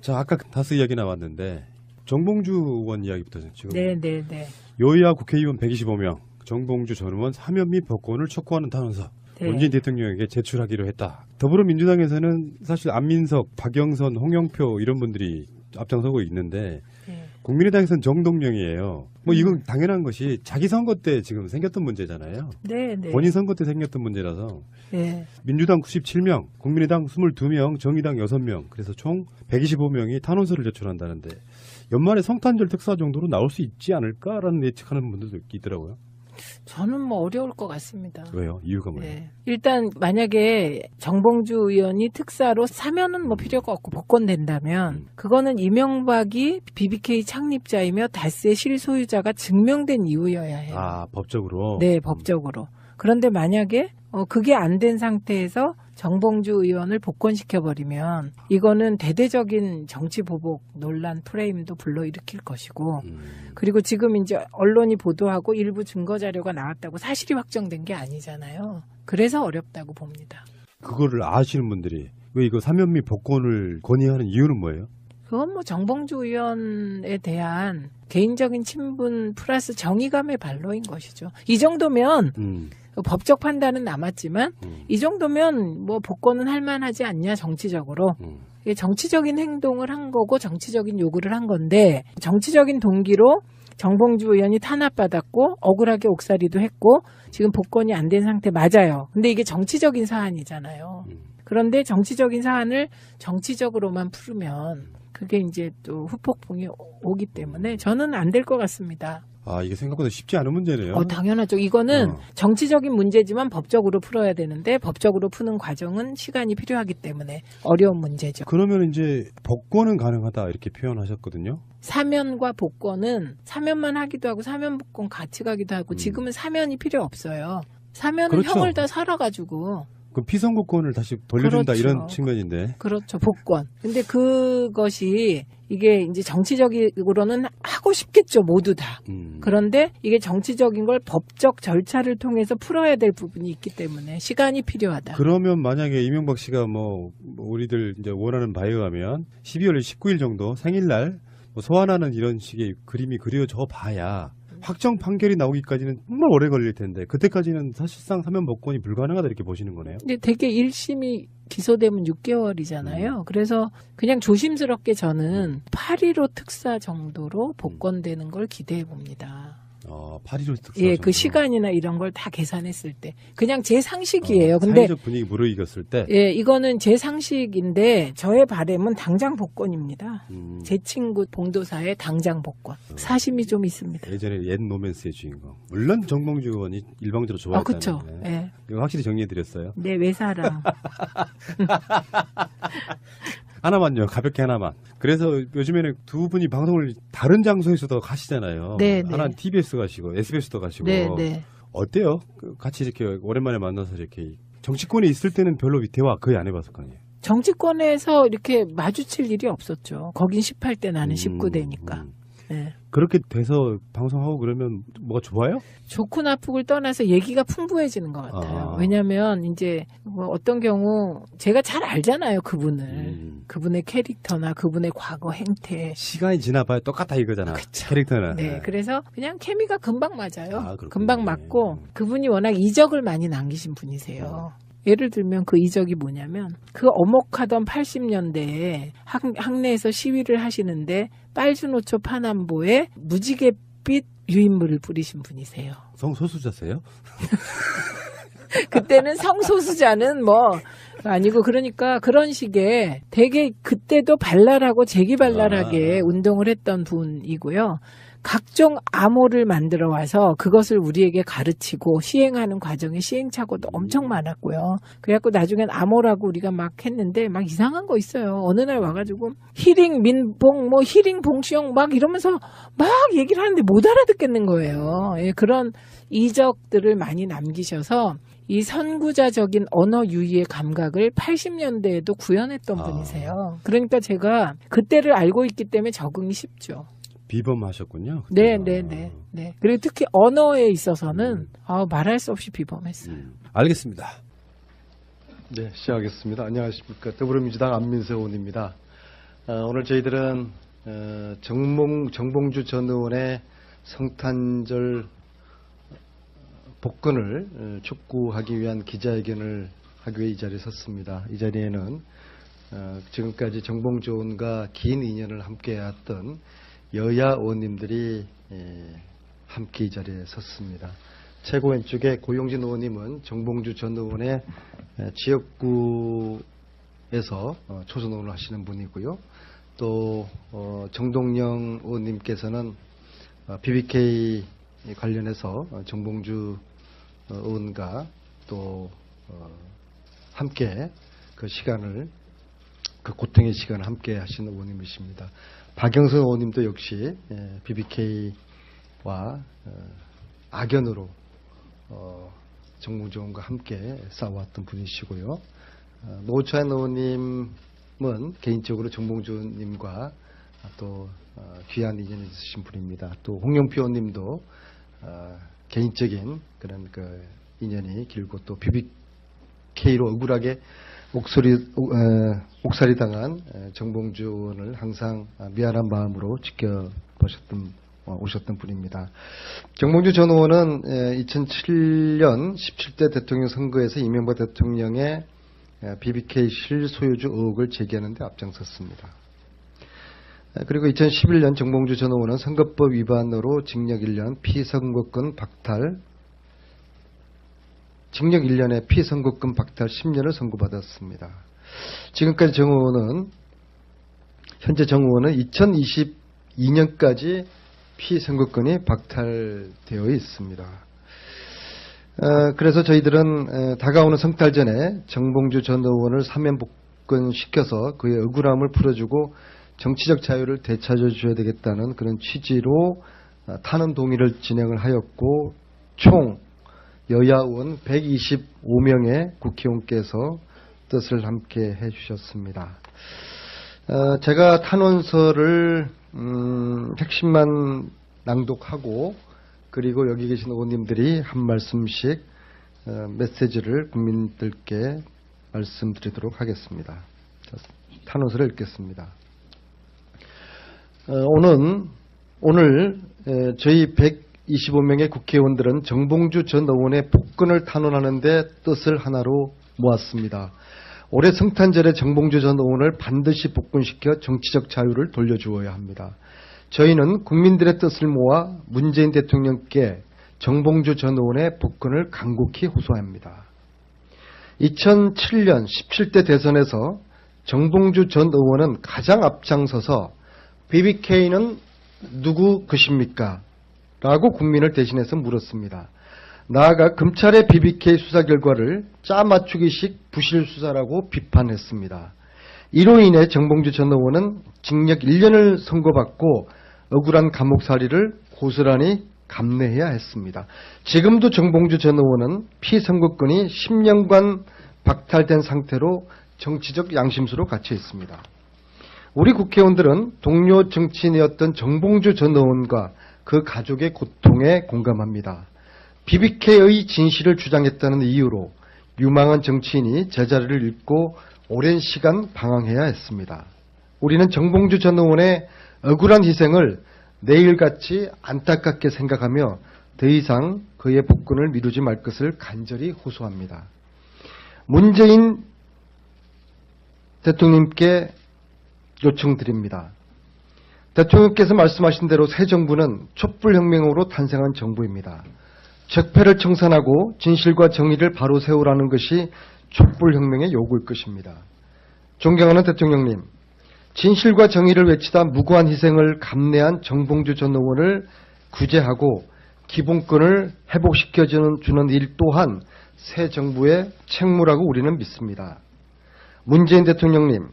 자, 아까 다스 이야기 나왔는데 정봉주 의원 이야기부터 지금. 네네네. 여야 국회의원 125명, 정봉주 전 의원 사면 및 복권을 촉구하는 탄원서 네. 문재인 대통령에게 제출하기로 했다. 더불어민주당에서는 사실 안민석, 박영선, 홍영표 이런 분들이 앞장서고 있는데 네. 국민의당에서는 정동영이에요. 뭐 이건 당연한 것이 자기 선거 때 지금 생겼던 문제잖아요. 네네. 본인 선거 때 생겼던 문제라서 네. 민주당 97명, 국민의당 22명, 정의당 6명, 그래서 총 125명이 탄원서를 제출한다는데 연말에 성탄절 특사 정도로 나올 수 있지 않을까라는 예측하는 분들도 있더라고요. 저는 뭐 어려울 것 같습니다. 왜요? 이유가 뭐예요? 네. 일단 만약에 정봉주 의원이 특사로 사면은 뭐 필요가 없고 복권된다면 그거는 이명박이 BBK 창립자이며 다스의 실소유자가 증명된 이유여야 해요. 아, 법적으로? 네, 법적으로. 그런데 만약에 그게 안 된 상태에서 정봉주 의원을 복권시켜버리면 이거는 대대적인 정치 보복 논란 프레임도 불러일으킬 것이고 그리고 지금 이제 언론이 보도하고 일부 증거 자료가 나왔다고 사실이 확정된 게 아니잖아요. 그래서 어렵다고 봅니다. 그거를 아시는 분들이 왜 이거 사면 및 복권을 건의하는 이유는 뭐예요? 그건 뭐 정봉주 의원에 대한 개인적인 친분 플러스 정의감의 발로인 것이죠. 이 정도면 법적 판단은 남았지만 이 정도면 뭐 복권은 할 만하지 않냐 정치적으로. 이게 정치적인 행동을 한 거고 정치적인 요구를 한 건데 정치적인 동기로 정봉주 의원이 탄압받았고 억울하게 옥살이도 했고 지금 복권이 안 된 상태 맞아요. 근데 이게 정치적인 사안이잖아요. 그런데 정치적인 사안을 정치적으로만 풀으면 그게 이제 또 후폭풍이 오기 때문에 저는 안 될 것 같습니다. 아, 이게 생각보다 쉽지 않은 문제네요. 당연하죠. 이거는 정치적인 문제지만 법적으로 풀어야 되는데 법적으로 푸는 과정은 시간이 필요하기 때문에 어려운 문제죠. 그러면 이제 복권은 가능하다 이렇게 표현하셨거든요. 사면과 복권은 사면만 하기도 하고 사면 복권 같이 가기도 하고 지금은 사면이 필요 없어요. 사면은 그렇죠. 형을 다 살아가지고. 그럼 피선거권을 다시 돌려준다 그렇죠. 이런 측면인데. 그렇죠. 복권. 근데 그것이 이게 이제 정치적으로는 하고 싶겠죠. 모두 다. 그런데 이게 정치적인 걸 법적 절차를 통해서 풀어야 될 부분이 있기 때문에 시간이 필요하다. 그러면 만약에 이명박 씨가 뭐 우리들 이제 원하는 바에 의하면 12월 19일 정도 생일날 뭐 소환하는 이런 식의 그림이 그려져 봐야 확정 판결이 나오기까지는 정말 오래 걸릴 텐데 그때까지는 사실상 사면 복권이 불가능하다 이렇게 보시는 거네요. 근데 되게 1심이 기소되면 6개월이잖아요. 그래서 그냥 조심스럽게 저는 8.15 특사 정도로 복권되는 걸 기대해 봅니다. 8.15 특사 예, 정도. 그 시간이나 이런 걸 다 계산했을 때 그냥 제 상식이에요. 근데 사회적 분위기 무르익었을 때 예, 이거는 제 상식인데 저의 바람은 당장 복권입니다. 제 친구 봉도사의 당장 복권. 사심이 좀 있습니다. 예전에 옛 로맨스의 주인공. 물론 정봉주 의원이 일방적으로 좋아했다는데. 그렇죠. 예. 이거 확실히 정리해드렸어요. 네, 외사랑. 하나만요. 가볍게 하나만. 그래서 요즘에는 두 분이 방송을 다른 장소에서도 가시잖아요. 네, 네. 하나는 TBS 가시고 SBS도 가시고. 네, 네. 어때요? 같이 이렇게 오랜만에 만나서 이렇게 정치권에 있을 때는 별로 대화 거의 안 해봤을 거 아니에요. 정치권에서 이렇게 마주칠 일이 없었죠. 거긴 18대 나는 19대니까. 네. 그렇게 돼서 방송하고 그러면 뭐가 좋아요? 좋고 나쁘고를 떠나서 얘기가 풍부해지는 것 같아요. 왜냐하면 이제 뭐 어떤 경우 제가 잘 알잖아요. 그분을. 그분의 캐릭터나 그분의 과거 행태. 시간이 지나봐야 똑같다 이거잖아. 그쵸. 캐릭터는. 네, 그래서 그냥 케미가 금방 맞아요. 그렇군요. 금방 맞고 그분이 워낙 이적을 많이 남기신 분이세요. 예를 들면 그 이적이 뭐냐면 그 어목하던 80년대에 학내에서 시위를 하시는데 빨주노초 파남보에 무지갯빛 유인물을 뿌리신 분이세요. 성소수자세요? 그때는 성소수자는 뭐 아니고 그러니까 그런 식의 되게 그때도 발랄하고 재기발랄하게 운동을 했던 분이고요. 각종 암호를 만들어 와서 그것을 우리에게 가르치고 시행하는 과정에 시행착오도 엄청 많았고요. 그래갖고 나중엔 암호라고 우리가 막 했는데 막 이상한 거 있어요. 어느 날 와가지고 히링 민봉 뭐 히링 봉시영 막 이러면서 막 얘기를 하는데 못 알아듣겠는 거예요. 예, 그런 이적들을 많이 남기셔서 이 선구자적인 언어 유희의 감각을 80년대에도 구현했던 분이세요. 그러니까 제가 그때를 알고 있기 때문에 적응이 쉽죠. 비범하셨군요. 네. 그리고 특히 언어에 있어서는 말할 수 없이 비범했어요. 알겠습니다. 네, 시작하겠습니다. 안녕하십니까. 더불어민주당 안민석 의원입니다. 오늘 저희들은 정봉주 전 의원의 성탄절 복권을 촉구하기 위한 기자회견을 하기 위해 이 자리에 섰습니다. 이 자리에는 지금까지 정봉주 의원과 긴 인연을 함께해왔던 여야 의원님들이 함께 이 자리에 섰습니다. 최고 왼쪽에 고용진 의원님은 정봉주 전 의원의 지역구에서 초선 의원을 하시는 분이고요. 또 정동영 의원님께서는 BBK 관련해서 정봉주 의원과 또 함께 그 시간을, 그 고통의 시간을 함께 하시는 의원님이십니다. 박영선 의원님도 역시 BBK와 악연으로 정봉주 의원과 함께 싸워왔던 분이시고요. 노차현 의원님은 개인적으로 정봉주 의원님과 또 귀한 인연이 있으신 분입니다. 또 홍영표 의원님도 개인적인 그런 그 인연이 길고 또 BBK로 억울하게 옥살이 당한 정봉주 의원을 항상 미안한 마음으로 오셨던 분입니다. 정봉주 전 의원은 2007년 17대 대통령 선거에서 이명박 대통령의 BBK 실소유주 의혹을 제기하는 데 앞장섰습니다. 그리고 2011년 정봉주 전 의원은 선거법 위반으로 징역 1년, 피선거권 박탈, 징역 1년에 피선거권 박탈 10년을 선고받았습니다. 지금까지 현재 정 의원은 2022년까지 피선거권이 박탈되어 있습니다. 그래서 저희들은 다가오는 성탄 전에 정봉주 전 의원을 사면 복권시켜서 그의 억울함을 풀어주고 정치적 자유를 되찾아줘야 되겠다는 그런 취지로 탄원 동의를 진행을 하였고, 총 여야 의원 125명의 국회의원께서 뜻을 함께 해주셨습니다. 제가 탄원서를 핵심만 낭독하고, 그리고 여기 계신 의원님들이 한 말씀씩 메시지를 국민들께 말씀드리도록 하겠습니다. 탄원서를 읽겠습니다. 오늘 저희 125명의 국회의원들은 정봉주 전 의원의 복권을 탄원하는 데 뜻을 하나로 모았습니다. 올해 성탄절에 정봉주 전 의원을 반드시 복권시켜 정치적 자유를 돌려주어야 합니다. 저희는 국민들의 뜻을 모아 문재인 대통령께 정봉주 전 의원의 복권을 간곡히 호소합니다. 2007년 17대 대선에서 정봉주 전 의원은 가장 앞장서서 BBK는 누구 것입니까? 라고 국민을 대신해서 물었습니다. 나아가 검찰의 BBK 수사 결과를 짜맞추기식 부실 수사라고 비판했습니다. 이로 인해 정봉주 전 의원은 징역 1년을 선고받고 억울한 감옥살이를 고스란히 감내해야 했습니다. 지금도 정봉주 전 의원은 피선거권이 10년간 박탈된 상태로 정치적 양심수로 갇혀 있습니다. 우리 국회의원들은 동료 정치인이었던 정봉주 전 의원과 그 가족의 고통에 공감합니다. BBK의 진실을 주장했다는 이유로 유망한 정치인이 제자리를 잃고 오랜 시간 방황해야 했습니다. 우리는 정봉주 전 의원의 억울한 희생을 내일같이 안타깝게 생각하며 더 이상 그의 복권을 미루지 말 것을 간절히 호소합니다. 문재인 대통령님께 요청드립니다. 대통령께서 말씀하신 대로 새 정부는 촛불혁명으로 탄생한 정부입니다. 적폐를 청산하고 진실과 정의를 바로 세우라는 것이 촛불혁명의 요구일 것입니다. 존경하는 대통령님, 진실과 정의를 외치다 무고한 희생을 감내한 정봉주 전 의원을 구제하고 기본권을 회복시켜주는 일 또한 새 정부의 책무라고 우리는 믿습니다. 문재인 대통령님,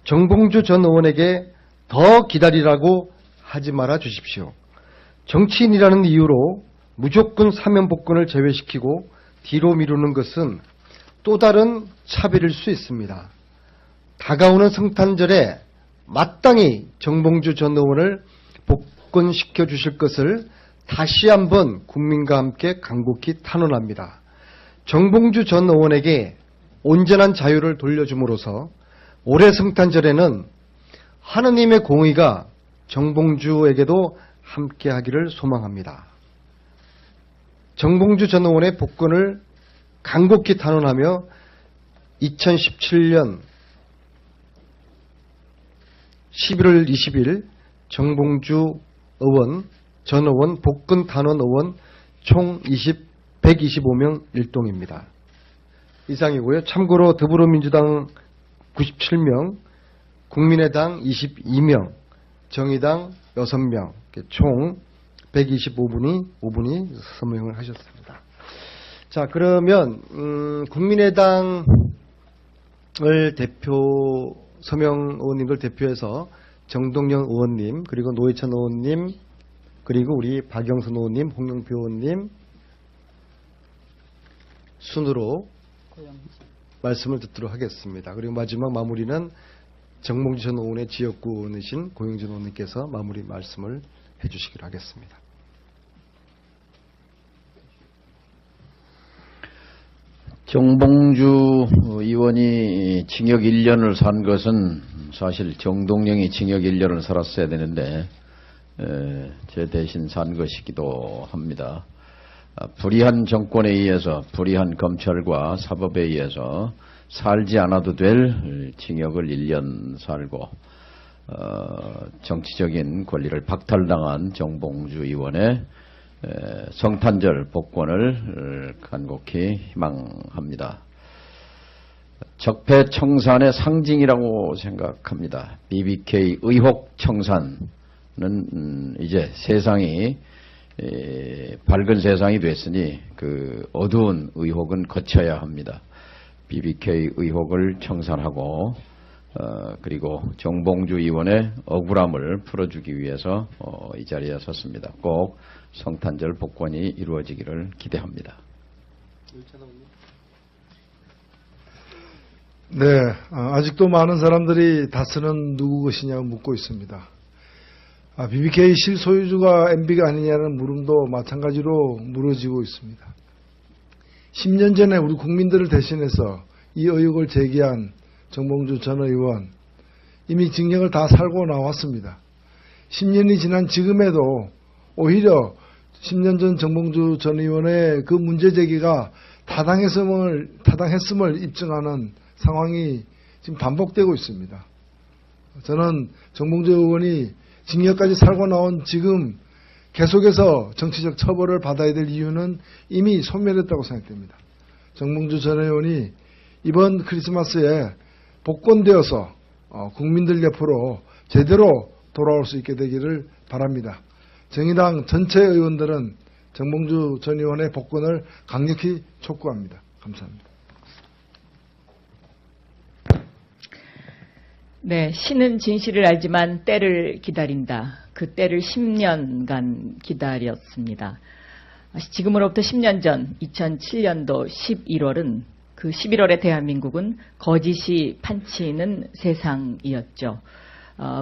정봉주 전 의원에게 더 기다리라고 하지 말아 주십시오. 정치인이라는 이유로 무조건 사면 복권을 제외시키고 뒤로 미루는 것은 또 다른 차별일 수 있습니다. 다가오는 성탄절에 마땅히 정봉주 전 의원을 복권시켜 주실 것을 다시 한번 국민과 함께 간곡히 탄원합니다. 정봉주 전 의원에게 온전한 자유를 돌려줌으로써 올해 성탄절에는 하느님의 공의가 정봉주에게도 함께하기를 소망합니다. 정봉주 전 의원의 복권을 간곡히 탄원하며 2017년 11월 20일 정봉주 의원, 전 의원, 복권 탄원 의원 총 125명 일동입니다. 이상이고요. 참고로 더불어민주당 97명, 국민의당 22명, 정의당 6명, 총 125분이 서명을 하셨습니다. 자, 그러면 국민의당을 대표 서명 의원님들 대표해서 정동영 의원님, 그리고 노회찬 의원님, 그리고 우리 박영선 의원님, 홍영표 의원님 순으로 말씀을 듣도록 하겠습니다. 그리고 마지막 마무리는 정봉주 전 의원의 지역구 의원이신 고영진 의원님께서 마무리 말씀을 해주시기로 하겠습니다. 정봉주 의원이 징역 1년을 산 것은 사실 정동영이 징역 1년을 살았어야 되는데 제 대신 산 것이기도 합니다. 불의한 정권에 의해서, 불의한 검찰과 사법에 의해서 살지 않아도 될 징역을 1년 살고 정치적인 권리를 박탈당한 정봉주 의원의 성탄절 복권을 간곡히 희망합니다. 적폐청산의 상징이라고 생각합니다. BBK 의혹 청산은 이제 세상이 밝은 세상이 됐으니 그 어두운 의혹은 거쳐야 합니다. BBK 의혹을 청산하고 그리고 정봉주 의원의 억울함을 풀어주기 위해서 이 자리에 섰습니다. 꼭 성탄절 복권이 이루어지기를 기대합니다. 네, 아직도 많은 사람들이 다스는 누구 것이냐고 묻고 있습니다. BBK 실소유주가 MB가 아니냐는 물음도 마찬가지로 물어지고 있습니다. 10년 전에 우리 국민들을 대신해서 이 의혹을 제기한 정봉주 전 의원, 이미 징역을 다 살고 나왔습니다. 10년이 지난 지금에도 오히려 10년 전 정봉주 전 의원의 그 문제 제기가 타당했음을 입증하는 상황이 지금 반복되고 있습니다. 저는 정봉주 의원이 징역까지 살고 나온 지금 계속해서 정치적 처벌을 받아야 될 이유는 이미 소멸했다고 생각됩니다. 정봉주 전 의원이 이번 크리스마스에 복권되어서 국민들 옆으로 제대로 돌아올 수 있게 되기를 바랍니다. 정의당 전체 의원들은 정봉주 전 의원의 복권을 강력히 촉구합니다. 감사합니다. 네, 신은 진실을 알지만 때를 기다린다. 그 때를 10년간 기다렸습니다. 지금으로부터 10년 전 2007년도 11월은 그 11월에 대한민국은 거짓이 판치는 세상이었죠.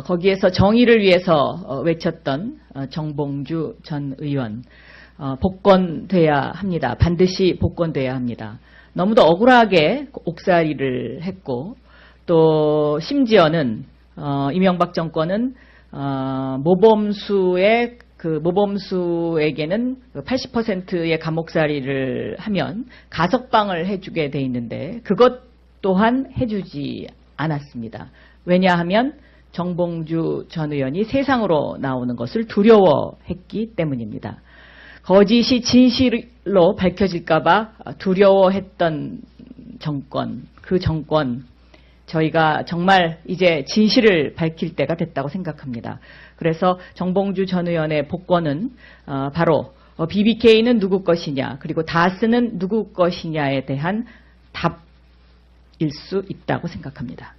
거기에서 정의를 위해서 외쳤던 정봉주 전 의원, 복권돼야 합니다. 반드시 복권돼야 합니다. 너무도 억울하게 옥살이를 했고 또 심지어는 이명박 정권은 모범수에게는 80%의 감옥살이를 하면 가석방을 해주게 돼 있는데 그것 또한 해주지 않았습니다. 왜냐하면 정봉주 전 의원이 세상으로 나오는 것을 두려워했기 때문입니다. 거짓이 진실로 밝혀질까봐 두려워했던 정권, 그 정권, 저희가 정말 이제 진실을 밝힐 때가 됐다고 생각합니다. 그래서 정봉주 전 의원의 복권은 바로 BBK는 누구 것이냐, 그리고 다스는 누구 것이냐에 대한 답일 수 있다고 생각합니다.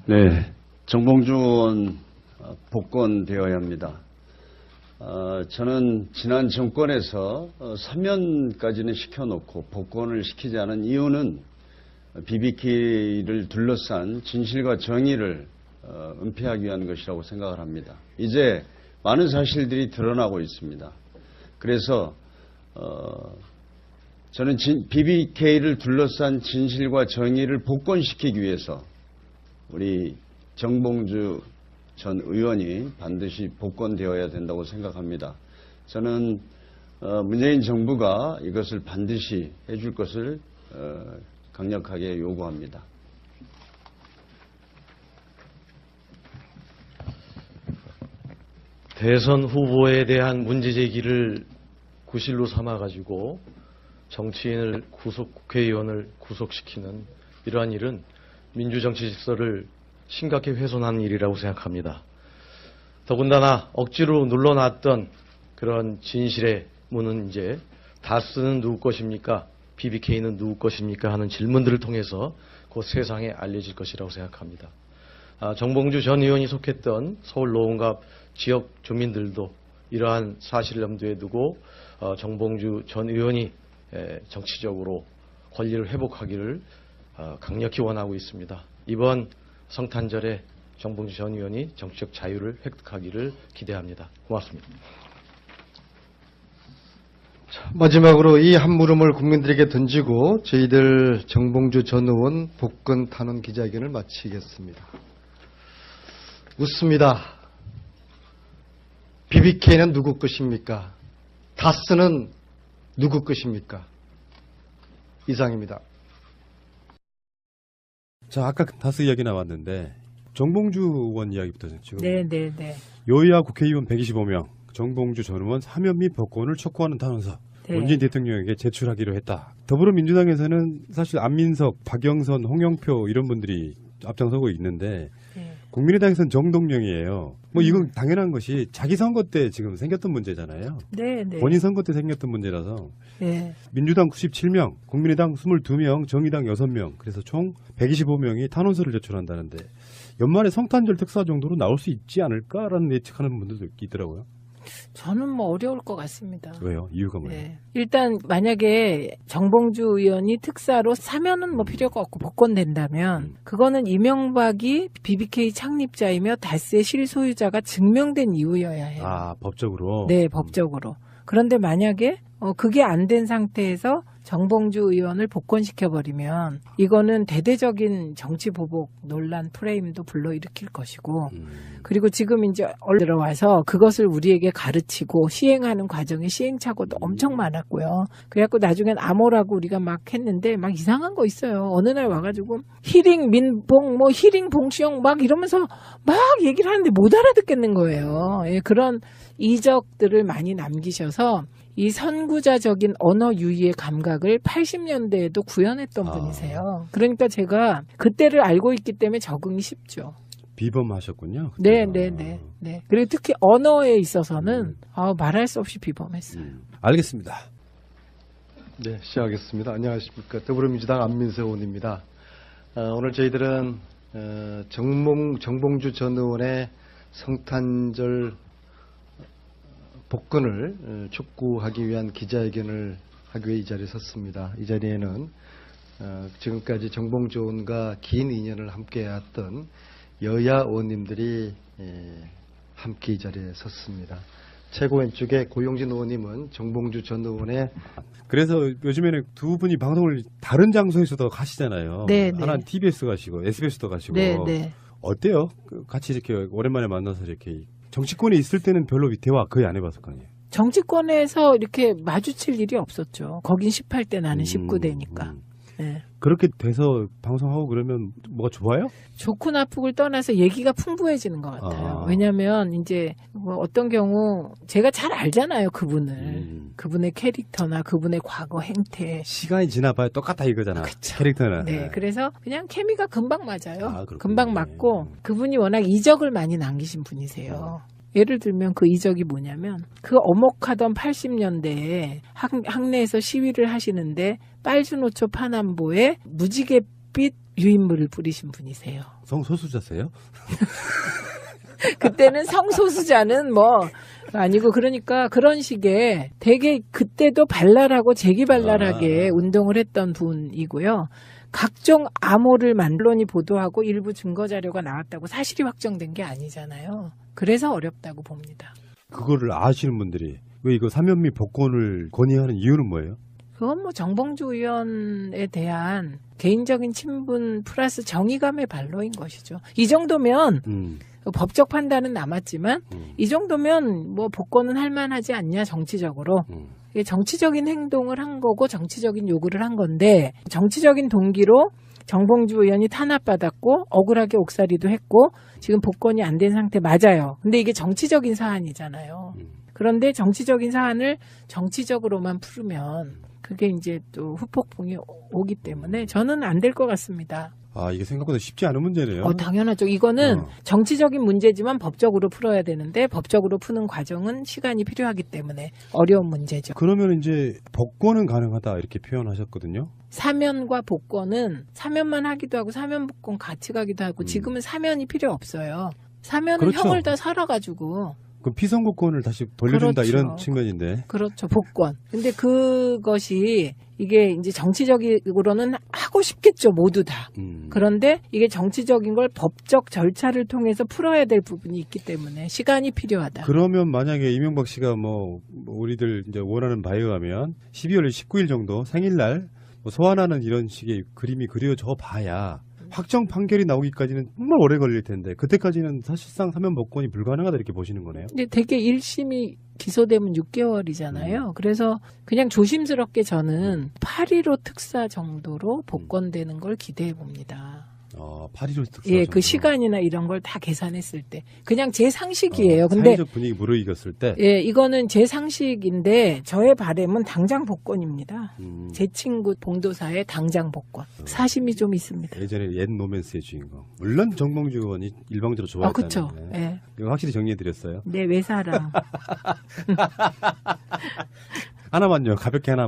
네, 정봉주 의원 복권되어야 합니다. 저는 지난 정권에서 사면까지는 시켜놓고 복권을 시키지 않은 이유는 BBK를 둘러싼 진실과 정의를 은폐하기 위한 것이라고 생각을 합니다. 이제 많은 사실들이 드러나고 있습니다. 그래서 저는 BBK를 둘러싼 진실과 정의를 복권시키기 위해서 우리 정봉주 전 의원이 반드시 복권되어야 된다고 생각합니다. 저는 문재인 정부가 이것을 반드시 해줄 것을 강력하게 요구합니다. 대선 후보에 대한 문제 제기를 구실로 삼아가지고 정치인을 국회의원을 구속시키는 이러한 일은 민주정치 질서를 심각히 훼손하는 일이라고 생각합니다. 더군다나 억지로 눌러놨던 그런 진실의 문은 이제 다스는 누구 것입니까? BBK는 누구 것입니까? 하는 질문들을 통해서 곧 세상에 알려질 것이라고 생각합니다. 정봉주 전 의원이 속했던 서울 노원갑 지역 주민들도 이러한 사실을 염두에 두고 정봉주 전 의원이 정치적으로 권리를 회복하기를 강력히 원하고 있습니다. 이번 성탄절에 정봉주 전 의원이 정치적 자유를 획득하기를 기대합니다. 고맙습니다. 마지막으로 이 한 물음을 국민들에게 던지고 저희들 정봉주 전 의원 복권 탄원 기자회견을 마치겠습니다. 묻습니다. BBK는 누구 것입니까? 다스는 누구 것입니까? 이상입니다. 자, 아까 다스 이야기 나왔는데 정봉주 의원 이야기부터 지금 네네네. 여야 국회의원 125명, 정봉주 전 의원 사면 및 복권을 촉구하는 탄원서 네. 문재인 대통령에게 제출하기로 했다. 더불어민주당에서는 사실 안민석, 박영선, 홍영표 이런 분들이 앞장서고 있는데 네. 국민의당에서는 정동영이에요. 뭐 이건 당연한 것이 자기 선거 때 지금 생겼던 문제잖아요. 네네. 본인 선거 때 생겼던 문제라서 네. 민주당 97명, 국민의당 22명, 정의당 6명, 그래서 총 125명이 탄원서를 제출한다는데 연말에 성탄절 특사 정도로 나올 수 있지 않을까라는 예측하는 분들도 있더라고요. 저는 뭐 어려울 것 같습니다. 왜요? 이유가 뭐예요? 네. 일단 만약에 정봉주 의원이 특사로 사면은 뭐 필요가 없고 복권된다면 그거는 이명박이 BBK 창립자이며 다스의 실소유자가 증명된 이유여야 해요. 아, 법적으로? 네, 법적으로. 그런데 만약에 그게 안 된 상태에서 정봉주 의원을 복권시켜버리면 이거는 대대적인 정치 보복 논란 프레임도 불러일으킬 것이고 그리고 지금 이제 들어와서 그것을 우리에게 가르치고 시행하는 과정에 시행착오도 엄청 많았고요. 그래갖고 나중엔 암호라고 우리가 막 했는데 막 이상한 거 있어요. 어느 날 와가지고 히링 민봉 뭐 히링 봉시영 막 이러면서 막 얘기를 하는데 못 알아듣겠는 거예요. 예, 그런 이적들을 많이 남기셔서 이 선구자적인 언어 유희의 감각을 80년대에도 구현했던 분이세요. 그러니까 제가 그때를 알고 있기 때문에 적응이 쉽죠. 비범하셨군요. 네. 그리고 특히 언어에 있어서는 말할 수 없이 비범했어요. 알겠습니다. 네, 시작하겠습니다. 안녕하십니까. 더불어민주당 안민석 의원입니다. 오늘 저희들은 정봉주 전 의원의 성탄절 복권을 촉구하기 위한 기자회견을 하기 위해 이 자리에 섰습니다. 이 자리에는 지금까지 정봉주 의원과 긴 인연을 함께해왔던 여야 의원님들이 함께 이 자리에 섰습니다. 최고 왼쪽에 고용진 의원님은 정봉주 전 의원의 그래서 요즘에는 두 분이 방송을 다른 장소에서도 가시잖아요. 네. 하나는 TBS 가시고 SBS도 가시고. 네. 어때요? 같이 이렇게 오랜만에 만나서 이렇게 정치권에 있을 때는 별로 대화 거의 안 해봤을 거 아니에요. 정치권에서 이렇게 마주칠 일이 없었죠. 거긴 18대 나는 19대니까. 네. 그렇게 돼서 방송하고 그러면 뭐가 좋아요? 좋고 나쁘고를 떠나서 얘기가 풍부해지는 것 같아요. 왜냐하면 이제 뭐 어떤 경우 제가 잘 알잖아요. 그분을. 그분의 캐릭터나 그분의 과거 행태. 시간이 지나봐야 똑같아 이거잖아. 그쵸. 캐릭터는. 네, 그래서 그냥 케미가 금방 맞아요. 그렇군요. 금방 맞고 그분이 워낙 이적을 많이 남기신 분이세요. 예를 들면 그 이적이 뭐냐면 그 어목하던 80년대에 학내에서 시위를 하시는데 빨주노초 파남보에 무지갯빛 유인물을 뿌리신 분이세요. 성소수자세요? 그때는 성소수자는 뭐 아니고 그러니까 그런 식의 되게 그때도 발랄하고 재기발랄하게 운동을 했던 분이고요. 각종 암호를 언론이 보도하고 일부 증거자료가 나왔다고 사실이 확정된 게 아니잖아요. 그래서 어렵다고 봅니다. 그거를 아시는 분들이 왜 이거 사면 및 복권을 건의하는 이유는 뭐예요? 그건 뭐 정봉주 의원에 대한 개인적인 친분 플러스 정의감의 발로인 것이죠. 이 정도면 법적 판단은 남았지만 이 정도면 뭐 복권은 할 만하지 않냐 정치적으로. 이게 정치적인 행동을 한 거고 정치적인 요구를 한 건데 정치적인 동기로 정봉주 의원이 탄압받았고 억울하게 옥살이도 했고 지금 복권이 안 된 상태 맞아요. 근데 이게 정치적인 사안이잖아요. 그런데 정치적인 사안을 정치적으로만 풀으면 그게 이제 또 후폭풍이 오기 때문에 저는 안 될 것 같습니다. 아, 이게 생각보다 쉽지 않은 문제네요. 당연하죠. 이거는 정치적인 문제지만 법적으로 풀어야 되는데 법적으로 푸는 과정은 시간이 필요하기 때문에 어려운 문제죠. 그러면 이제 복권은 가능하다 이렇게 표현하셨거든요. 사면과 복권은 사면만 하기도 하고 사면 복권 같이 가기도 하고 지금은 사면이 필요 없어요. 사면은 그렇죠. 형을 다 살아가지고 그럼 피선거권을 다시 돌려준다 그렇죠. 이런 측면인데. 그렇죠. 복권. 근데 그것이 이게 이제 정치적으로는 하고 싶겠죠. 모두 다. 그런데 이게 정치적인 걸 법적 절차를 통해서 풀어야 될 부분이 있기 때문에 시간이 필요하다. 그러면 만약에 이명박 씨가 뭐 우리들 이제 원하는 바에 의하면 12월 19일 정도 생일날 뭐 소환하는 이런 식의 그림이 그려져 봐야 확정 판결이 나오기까지는 정말 오래 걸릴 텐데 그때까지는 사실상 사면 복권이 불가능하다 이렇게 보시는 거네요. 근데 되게 1심이 기소되면 6개월이잖아요. 그래서 그냥 조심스럽게 저는 8.15 특사 정도로 복권되는 걸 기대해 봅니다. 8.15 특사. 예, 그 시간이나 이런 걸 다 계산했을 때. 그냥 제 상식이에요. 근데 사회적 분위기 무르익었을 때. 예, 이거는 제 상식인데 저의 바람은 당장 복권입니다. 제 친구 봉도사의 당장 복권. 사심이 좀 있습니다. 예전에 옛 로맨스의 주인공. 물론 정봉주 의원이 일방적으로 좋아했다는. 그렇죠. 예. 이거 확실히 정리해드렸어요. 내 외사랑. 하나만요. 가볍게 하나만.